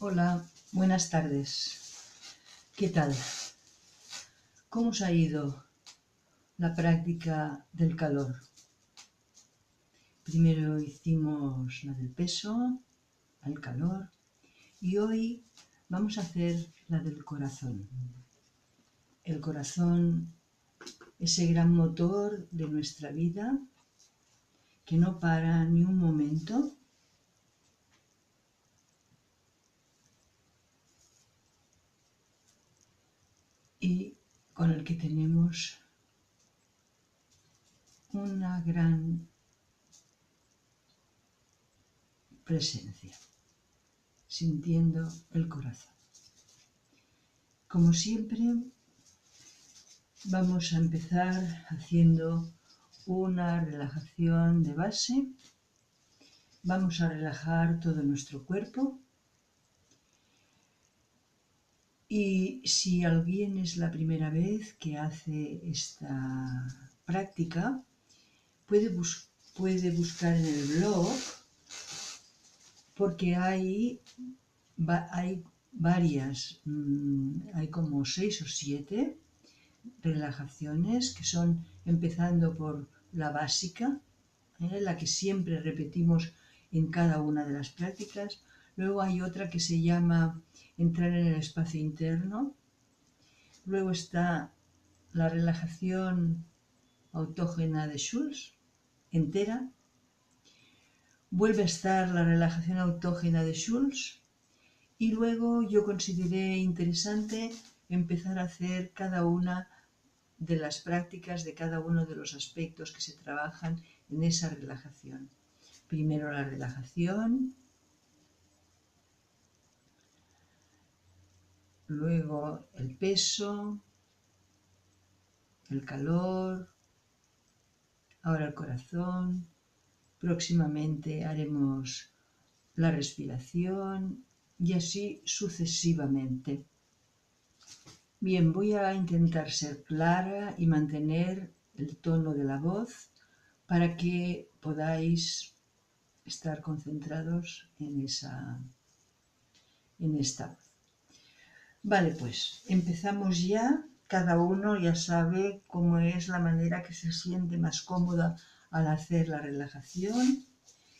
Hola, buenas tardes. ¿Qué tal? ¿Cómo os ha ido la práctica del calor? Primero hicimos la del peso, el calor, y hoy vamos a hacer la del corazón. El corazón, ese gran motor de nuestra vida que no para ni un momento. Y con el que tenemos una gran presencia, sintiendo el corazón. Como siempre, vamos a empezar haciendo una relajación de base. Vamos a relajar todo nuestro cuerpo. Y si alguien es la primera vez que hace esta práctica, puede buscar en el blog, porque hay varias, hay como 6 o 7 relajaciones que son empezando por la básica, la que siempre repetimos en cada una de las prácticas. Luego hay otra que se llama entrar en el espacio interno. Luego está la relajación autógena de Schulz, entera. Vuelve a estar la relajación autógena de Schulz. Y luego yo consideré interesante empezar a hacer cada una de las prácticas de cada uno de los aspectos que se trabajan en esa relajación. Primero la relajación, luego el peso, el calor, ahora el corazón. Próximamente haremos la respiración y así sucesivamente. Bien, voy a intentar ser clara y mantener el tono de la voz para que podáis estar concentrados en esta voz. Vale, pues empezamos ya. Cada uno ya sabe cómo es la manera que se siente más cómoda al hacer la relajación.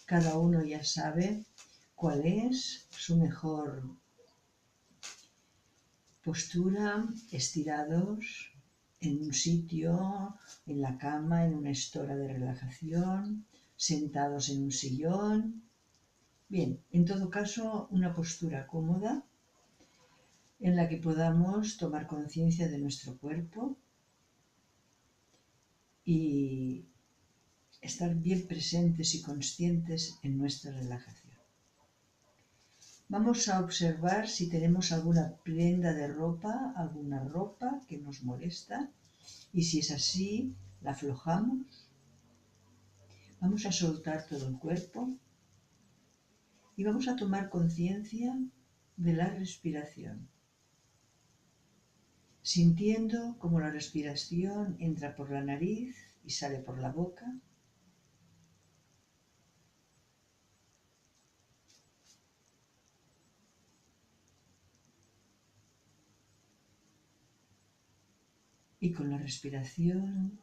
Cada uno ya sabe cuál es su mejor postura, estirados en un sitio, en la cama, en una estora de relajación, sentados en un sillón. Bien, en todo caso, una postura cómoda en la que podamos tomar conciencia de nuestro cuerpo y estar bien presentes y conscientes en nuestra relajación. Vamos a observar si tenemos alguna prenda de ropa, alguna ropa que nos molesta, y si es así, la aflojamos. Vamos a soltar todo el cuerpo y vamos a tomar conciencia de la respiración, sintiendo cómo la respiración entra por la nariz y sale por la boca. Y con la respiración,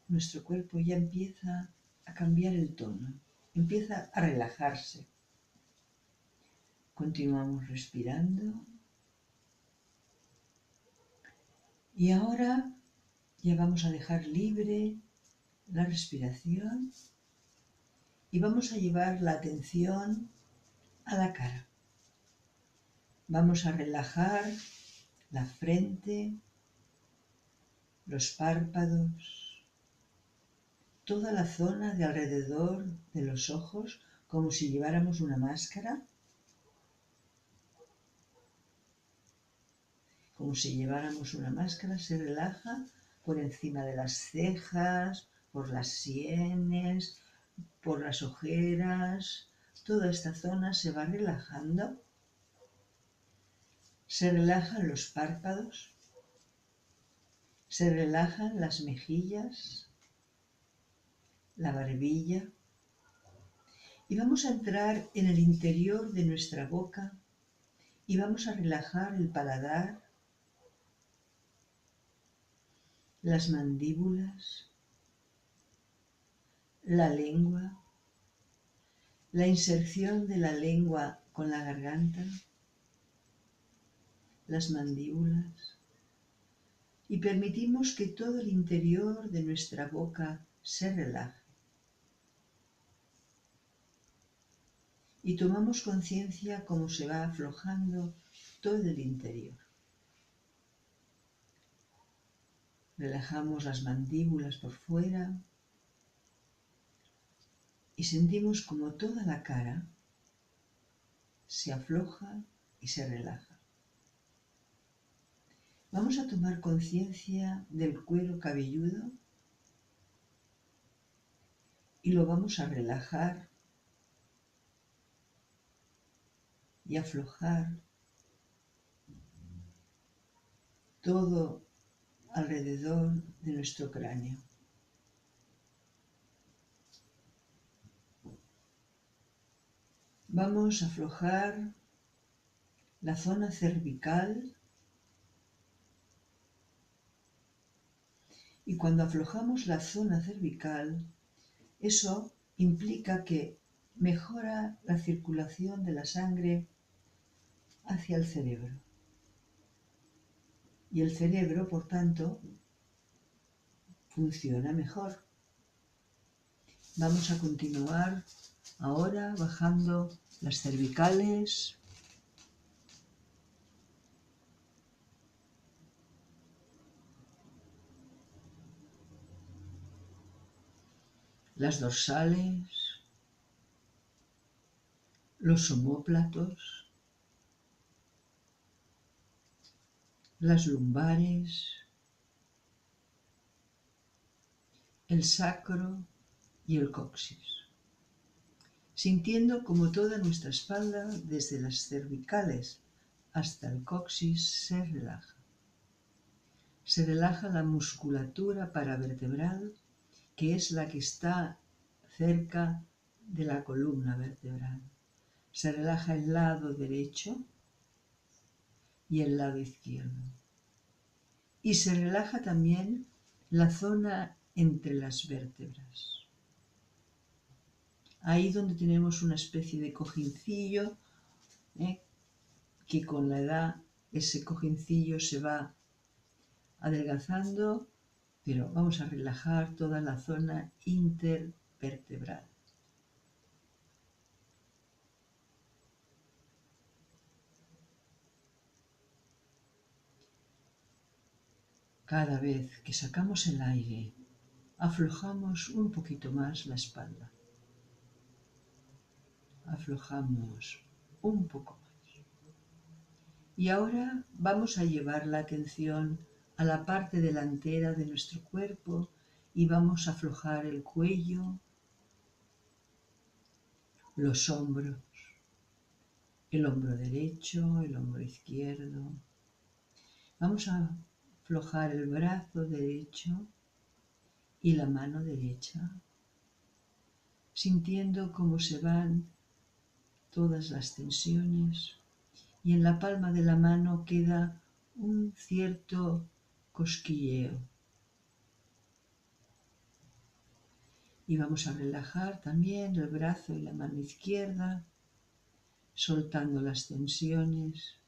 nuestro cuerpo ya empieza a cambiar el tono, empieza a relajarse. Continuamos respirando. Y ahora ya vamos a dejar libre la respiración y vamos a llevar la atención a la cara. Vamos a relajar la frente, los párpados, toda la zona de alrededor de los ojos, como si lleváramos una máscara. Como si lleváramos una máscara, se relaja por encima de las cejas, por las sienes, por las ojeras. Toda esta zona se va relajando. Se relajan los párpados, se relajan las mejillas, la barbilla. Y vamos a entrar en el interior de nuestra boca Y vamos a relajar el paladar, las mandíbulas, la lengua, la inserción de la lengua con la garganta, las mandíbulas, y permitimos que todo el interior de nuestra boca se relaje. Y tomamos conciencia cómo se va aflojando todo el interior. Relajamos las mandíbulas por fuera y sentimos como toda la cara se afloja y se relaja. Vamos a tomar conciencia del cuero cabelludo y lo vamos a relajar y aflojar todo alrededor de nuestro cráneo. Vamos a aflojar la zona cervical y cuando aflojamos la zona cervical, eso implica que mejora la circulación de la sangre hacia el cerebro. Y el cerebro, por tanto, funciona mejor. Vamos a continuar ahora bajando las cervicales, las dorsales, los omóplatos, las lumbares, el sacro y el coxis, sintiendo como toda nuestra espalda, desde las cervicales hasta el coxis, se relaja. Se relaja la musculatura paravertebral, que es la que está cerca de la columna vertebral. Se relaja el lado derecho y el lado izquierdo. Y se relaja también la zona entre las vértebras. Ahí donde tenemos una especie de cojincillo, que con la edad ese cojincillo se va adelgazando, pero vamos a relajar toda la zona intervertebral. Cada vez que sacamos el aire, aflojamos un poquito más la espalda. Aflojamos un poco más. Y ahora vamos a llevar la atención a la parte delantera de nuestro cuerpo y vamos a aflojar el cuello, los hombros, el hombro derecho, el hombro izquierdo. Vamos a aflojar el brazo derecho y la mano derecha, sintiendo cómo se van todas las tensiones y en la palma de la mano queda un cierto cosquilleo. Y vamos a relajar también el brazo y la mano izquierda, soltando las tensiones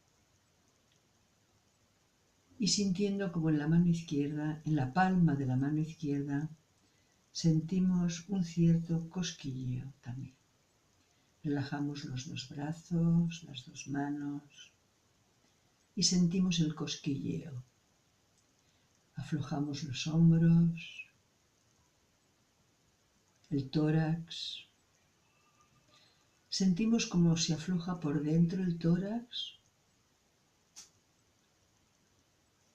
y sintiendo como en la mano izquierda, en la palma de la mano izquierda, sentimos un cierto cosquilleo también. Relajamos los dos brazos, las dos manos y sentimos el cosquilleo. Aflojamos los hombros, el tórax. Sentimos como se afloja por dentro el tórax.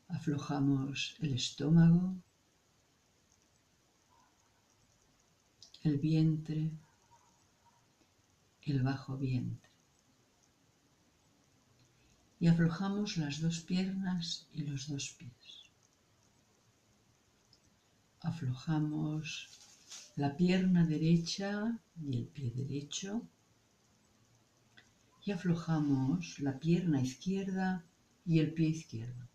Aflojamos el estómago, el vientre, el bajo vientre. Y aflojamos las dos piernas y los dos pies. Aflojamos la pierna derecha y el pie derecho. y aflojamos la pierna izquierda y el pie izquierdo.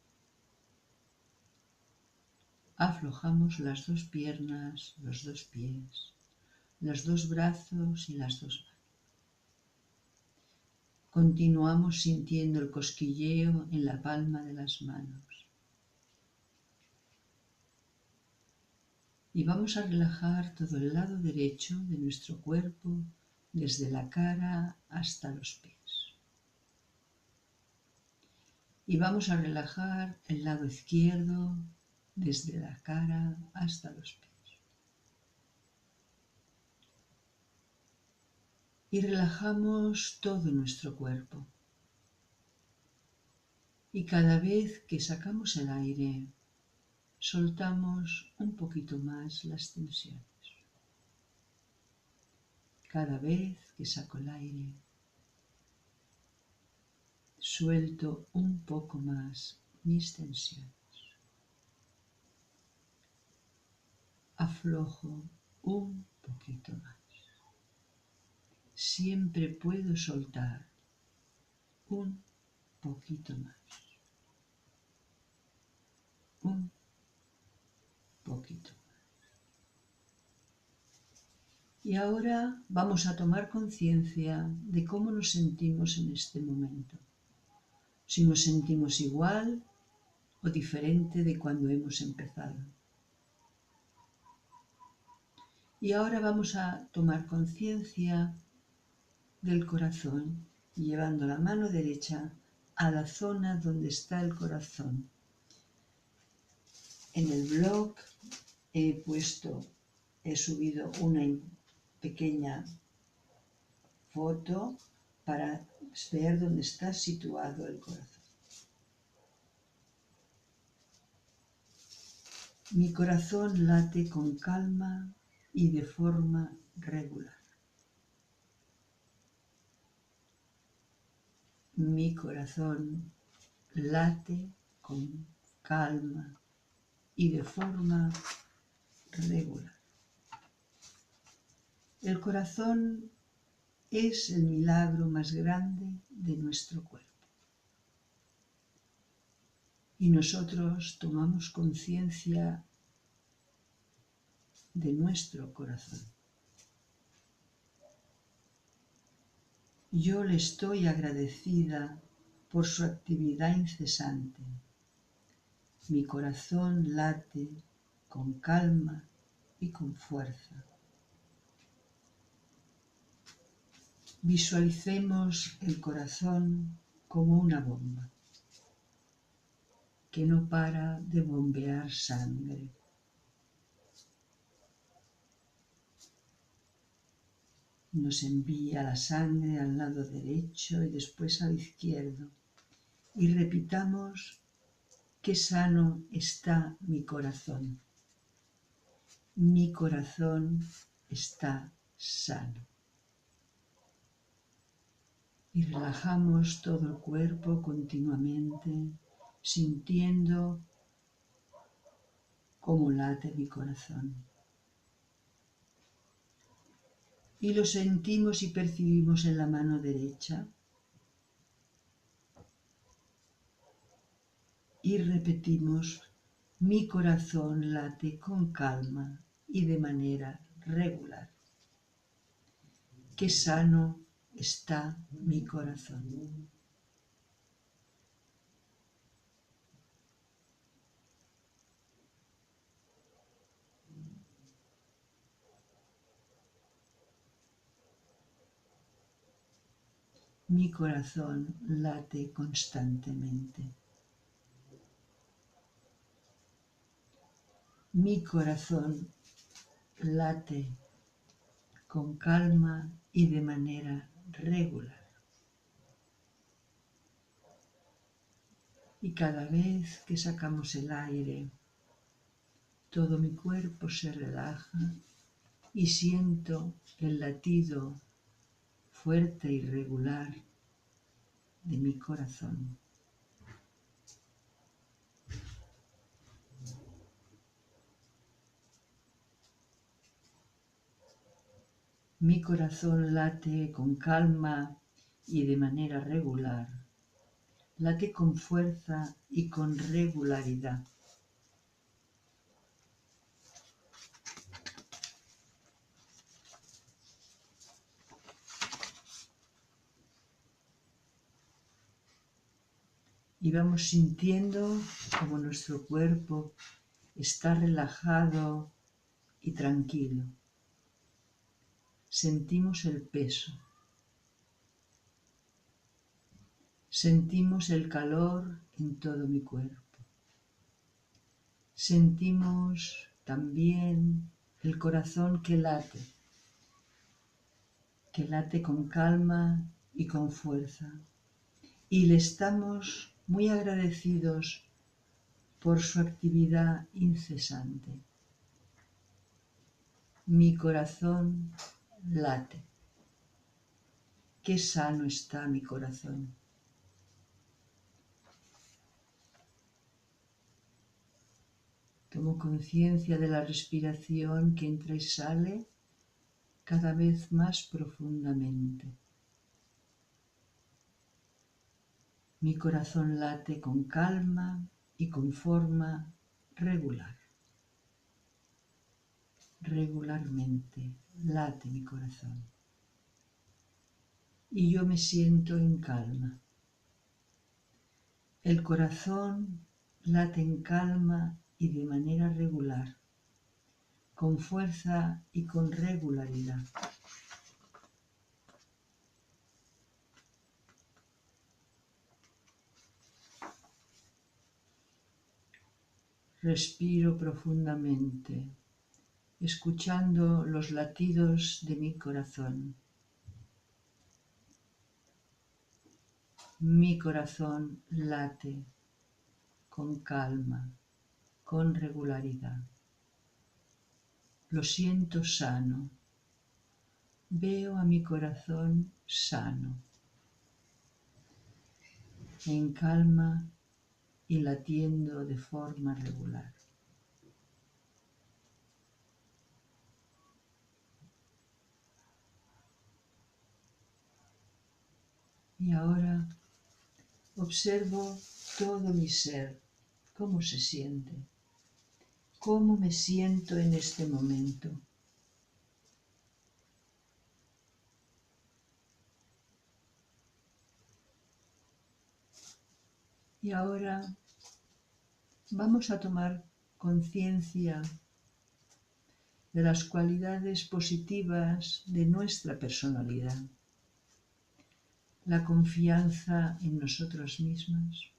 Aflojamos las dos piernas, los dos pies, los dos brazos y las dos manos. Continuamos sintiendo el cosquilleo en la palma de las manos. Y vamos a relajar todo el lado derecho de nuestro cuerpo, desde la cara hasta los pies. Y vamos a relajar el lado izquierdo, desde la cara hasta los pies. Y relajamos todo nuestro cuerpo. Y cada vez que sacamos el aire, soltamos un poquito más las tensiones. Cada vez que saco el aire, suelto un poco más mis tensiones. Aflojo un poquito más. Siempre puedo soltar un poquito más. Un poquito más. Y ahora vamos a tomar conciencia de cómo nos sentimos en este momento. Si nos sentimos igual o diferente de cuando hemos empezado. Y ahora vamos a tomar conciencia del corazón, llevando la mano derecha a la zona donde está el corazón. En el blog he subido una pequeña foto para ver dónde está situado el corazón. Mi corazón late con calma y de forma regular. Mi corazón late con calma y de forma regular. El corazón es el milagro más grande de nuestro cuerpo. Y nosotros tomamos conciencia de nuestro corazón. Yo le estoy agradecida por su actividad incesante. Mi corazón late con calma y con fuerza. Visualicemos el corazón como una bomba que no para de bombear sangre. Nos envía la sangre al lado derecho y después al izquierdo. Y repitamos: qué sano está mi corazón. Mi corazón está sano. Y relajamos todo el cuerpo continuamente, sintiendo cómo late mi corazón. Y lo sentimos y percibimos en la mano derecha. Y repetimos: mi corazón late con calma y de manera regular. Qué sano está mi corazón. Mi corazón late constantemente. Mi corazón late con calma y de manera regular. Y cada vez que sacamos el aire, todo mi cuerpo se relaja y siento el latido fuerte y regular de mi corazón. Mi corazón late con calma y de manera regular. Late con fuerza y con regularidad. Y vamos sintiendo como nuestro cuerpo está relajado y tranquilo. Sentimos el peso. Sentimos el calor en todo mi cuerpo. Sentimos también el corazón que late con calma y con fuerza. Y le estamos muy agradecidos por su actividad incesante. Mi corazón late. Qué sano está mi corazón. Tomo conciencia de la respiración que entra y sale cada vez más profundamente. Mi corazón late con calma y con forma regular. Regularmente late mi corazón. Y yo me siento en calma. El corazón late en calma y de manera regular, con fuerza y con regularidad. Respiro profundamente, escuchando los latidos de mi corazón. Mi corazón late con calma, con regularidad. Lo siento sano. Veo a mi corazón sano, en calma y latiendo de forma regular. Y ahora observo todo mi ser, cómo se siente, cómo me siento en este momento. Y ahora vamos a tomar conciencia de las cualidades positivas de nuestra personalidad. La confianza en nosotros mismos,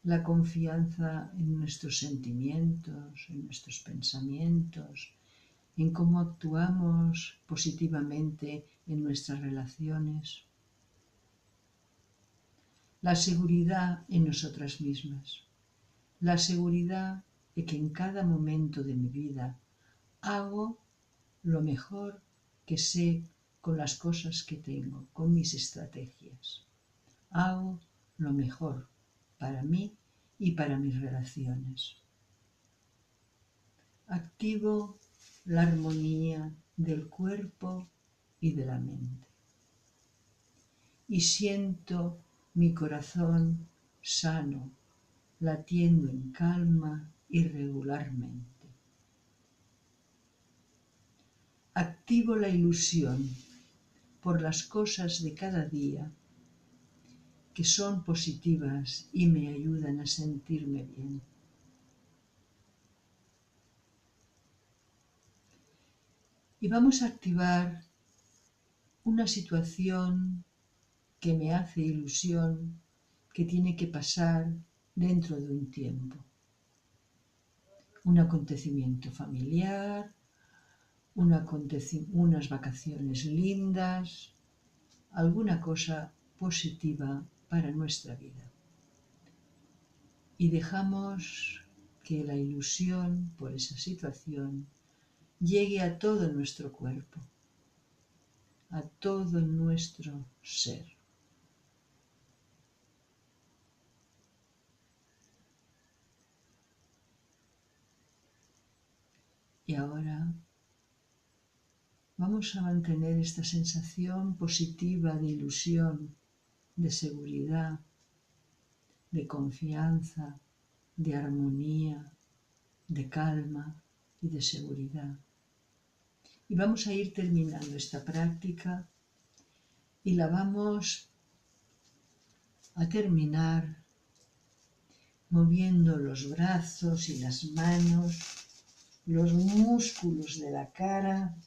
la confianza en nuestros sentimientos, en nuestros pensamientos, en cómo actuamos positivamente en nuestras relaciones. La seguridad en nosotras mismas, la seguridad de que en cada momento de mi vida hago lo mejor que sé con las cosas que tengo, con mis estrategias. Hago lo mejor para mí y para mis relaciones. Activo la armonía del cuerpo y de la mente. Y siento mi corazón sano, latiendo en calma y regularmente. Activo la ilusión por las cosas de cada día que son positivas y me ayudan a sentirme bien. Y vamos a activar una situación que me hace ilusión, que tiene que pasar dentro de un tiempo. Un acontecimiento familiar, unas vacaciones lindas, alguna cosa positiva para nuestra vida. Y dejamos que la ilusión por esa situación llegue a todo nuestro cuerpo, a todo nuestro ser. Y ahora Vamos a mantener esta sensación positiva de ilusión, de seguridad, de confianza, de armonía, de calma y de seguridad. Y vamos a ir terminando esta práctica y la vamos a terminar moviendo los brazos y las manos, los músculos de la cara,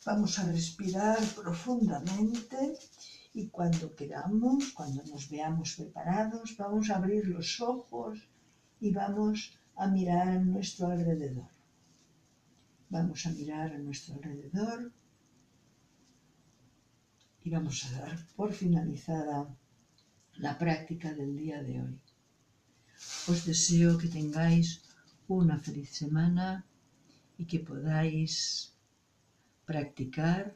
vamos a respirar profundamente y cuando queramos, cuando nos veamos preparados, vamos a abrir los ojos y vamos a mirar a nuestro alrededor. Vamos a mirar a nuestro alrededor y vamos a dar por finalizada la práctica del día de hoy. Os deseo que tengáis una feliz semana y que podáis practicar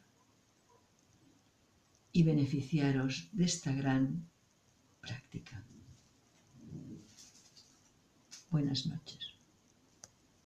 y beneficiaros de esta gran práctica. Buenas noches.